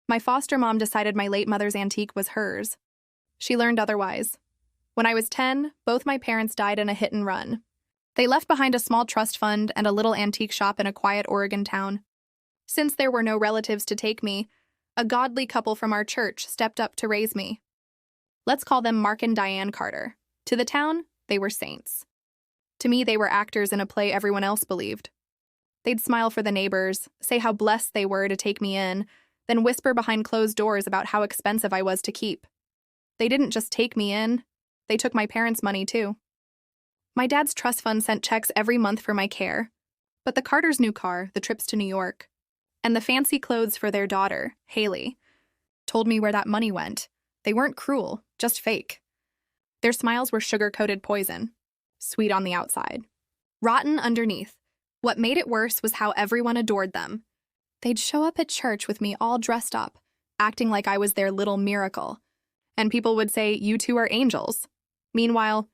My foster mom decided my late mother's antique was hers. She learned otherwise. When I was 10, both my parents died in a hit and run. They left behind a small trust fund and a little antique shop in a quiet Oregon town. Since there were no relatives to take me, a godly couple from our church stepped up to raise me. Let's call them Mark and Diane Carter. To the town, they were saints. To me, they were actors in a play everyone else believed. They'd smile for the neighbors, say how blessed they were to take me in, then whisper behind closed doors about how expensive I was to keep. They didn't just take me in, they took my parents' money too. My dad's trust fund sent checks every month for my care, but the Carters' new car, the trips to New York, and the fancy clothes for their daughter, Haley, told me where that money went. They weren't cruel, just fake. Their smiles were sugar-coated poison, sweet on the outside, rotten underneath. What made it worse was how everyone adored them. They'd show up at church with me all dressed up, acting like I was their little miracle. And people would say, "You two are angels." Meanwhile,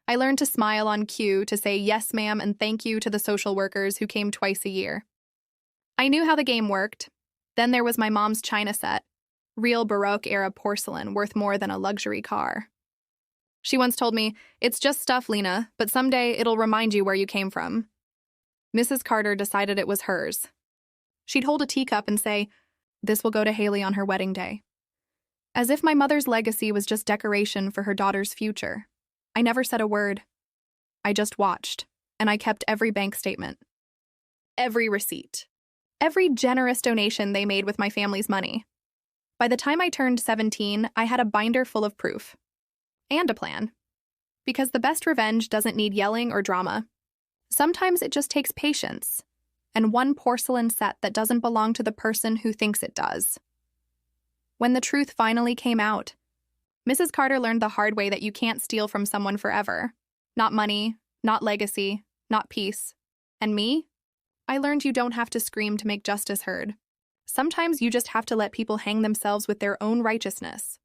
I learned to smile on cue, to say yes, ma'am, and thank you to the social workers who came twice a year. I knew how the game worked. Then there was my mom's china set, real Baroque-era porcelain worth more than a luxury car. She once told me, "It's just stuff, Lena, but someday it'll remind you where you came from." Mrs. Carter decided it was hers. She'd hold a teacup and say, "This will go to Haley on her wedding day." As if my mother's legacy was just decoration for her daughter's future. I never said a word. I just watched, and I kept every bank statement, every receipt, every generous donation they made with my family's money. By the time I turned 17, I had a binder full of proof. And a plan. Because the best revenge doesn't need yelling or drama. Sometimes it just takes patience, and one porcelain set that doesn't belong to the person who thinks it does. When the truth finally came out, Mrs. Carter learned the hard way that you can't steal from someone forever. Not money, not legacy, not peace. And me? I learned you don't have to scream to make justice heard. Sometimes you just have to let people hang themselves with their own righteousness.